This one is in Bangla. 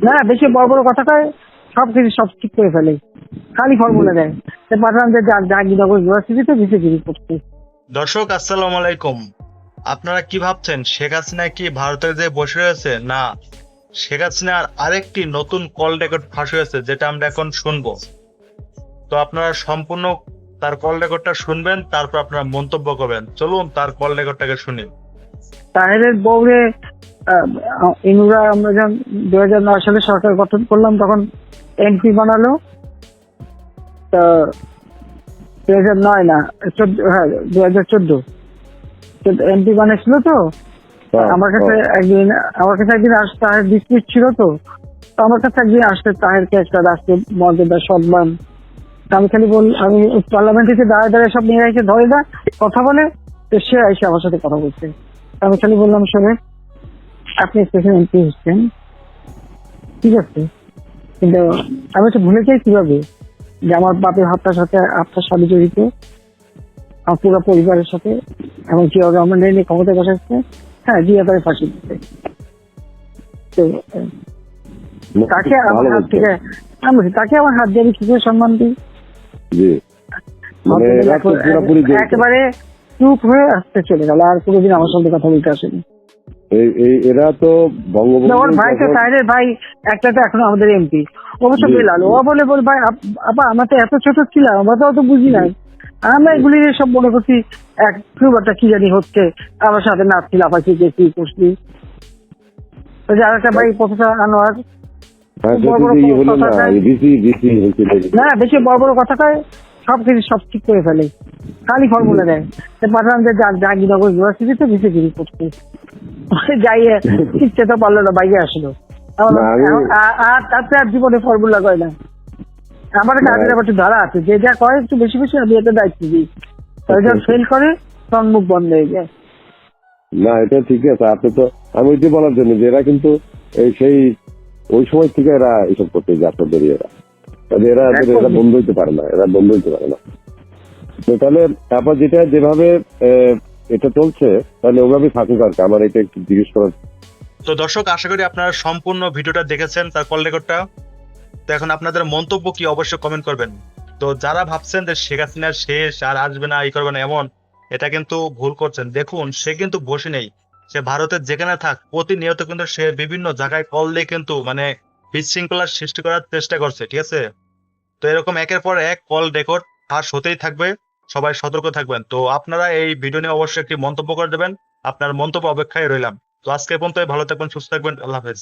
না বেশি বড় বড় কথা কয়, সবকিছু সব ঠিক করে ফেলে, খালি ফর্মুলা দেয়। পাঠালাম যে জাহাঙ্গীরনগর ইউনিভার্সিটিতে বিসিগিরি করতে। দর্শক আসসালামু আলাইকুম। আপনারা কি ভাবছেন শেখ হাসিনা কি ভারতে যে বসে রয়েছে? না, শেখ হাসিনার আরেকটি নতুন কল রেকর্ড ফাঁস হয়েছে, যেটা আমরা এখন শুনবো। তো আপনারা সম্পূর্ণ তার কল রেকর্ডটা শুনবেন, তারপর আপনারা মন্তব্য করবেন। চলুন তার কল রেকর্ডটাকে শুনি। তাহেরের বউরে ইনুরা আমরা যখন 2009 সালে সরকার গঠন করলাম তখন এমপি বানালো। তা 2009 না 14, হ্যাঁ 2014 এমপি বানিয়েছিল। তো আমার কাছে একদিন আসতে তাহের ডিসপিউট ছিল। তো আমার কাছে একদিন আসতে তাহেরকে একটা রাষ্ট্রীয় মর্যাদা সম্মান, আমি খালি আমি পার্লামেন্টে দাঁড়ায় দাঁড়ায় সব নিয়ে এসে ধরে না কথা বলে, তো সে এসে আমার সাথে কথা বলছে। আমি খালি বললাম, শোনে আপনি স্পেশাল এমপি হচ্ছেন, ঠিক আছে, কিন্তু আমি তো ভুলে যাই কিভাবে যে আমার বাপের হত্যার সাথে আপনার স্বামী জড়িত, আমার পুরো পরিবারের সাথে, এবং জিয়াউর রহমান নিয়ে ক্ষমতায় বসাচ্ছে। হ্যাঁ, জিয়া তাকে ফাঁসি দিচ্ছে। তো তাকে আমার হাত থেকে আমার হাত দিয়ে আমি কি করে সম্মান দিই? একেবারে চুপ হয়ে আসতে চলে গেল, আর কোনোদিন আমার সঙ্গে কথা বলতে আসেনি। এরা তো বঙ্গবন্ধু ওর ভাই তো তাহেরের ভাই একটা তো এখনো আমাদের এমপি, অবশ্য বেলাল। ও বলে ভাই আপা আমরা তো এত ছোট ছিলাম, আমরা তো অত বুঝি নাই, আমরা এগুলি সব মনে করছি এক খুব একটা কি জানি হচ্ছে, আমার সাথে নাচছি, লাফাচ্ছি, গেছি, করছি। আর একটা ভাই প্রফেসর আনোয়ার, না বেশি বড় বড় কথা কয়, সবকিছু সব ঠিক করে ফেলে, খালি ফর্মুলা দেয়। পাঠালাম যে জাহাঙ্গীরনগর ইউনিভার্সিটিতে বিসিগিরি করতে। যাইয়ে শিখতে তো পারলো না, বাইরে আসলো। আর তাতে আর জীবনে ফর্মুলা কয় না। আমার কাজের একটু ধারা আছে, যে যা কয় একটু বেশি বেশি আমি এটা দায়িত্ব দিই, যখন ফেল করে তখন মুখ বন্ধ হয়ে যায়। না, এটা ঠিক আছে। আপনি তো আমি ওইটি বলার জন্য যে এরা কিন্তু সেই ওই সময় থেকে এরা এসব করতে যে আপনাদের এরা বন্ধ হইতে পারে না, তো তাহলে তারপর যেটা যেভাবে এটা চলছে, তাহলে ওভাবে থাকুক আর কি। আমার এটা একটু জিজ্ঞেস করার। তো দর্শক, আশা করি আপনারা সম্পূর্ণ ভিডিওটা দেখেছেন, তার কল রেকর্ডটা। তো এখন আপনাদের মন্তব্য কি অবশ্যই কমেন্ট করবেন। তো যারা ভাবছেন যে শেখ হাসিনার শেষ আর আসবে না, এই করবে না, এমন, এটা কিন্তু ভুল করছেন। দেখুন, সে কিন্তু বসে নেই, সে ভারতের যেখানে থাক প্রতিনিয়ত কিন্তু সে বিভিন্ন জায়গায় কল দিয়ে কিন্তু বিশৃঙ্খলার সৃষ্টি করার চেষ্টা করছে, ঠিক আছে। তো এরকম একের পর এক কল রেকর্ড ফাঁস হতেই থাকবে, সবাই সতর্ক থাকবেন। তো আপনারা এই ভিডিও নিয়ে অবশ্যই একটি মন্তব্য করে দেবেন, আপনার মন্তব্য অপেক্ষায় রইলাম। তো আজকে পর্যন্ত ভালো থাকবেন, সুস্থ থাকবেন, আল্লাহ হাফেজ।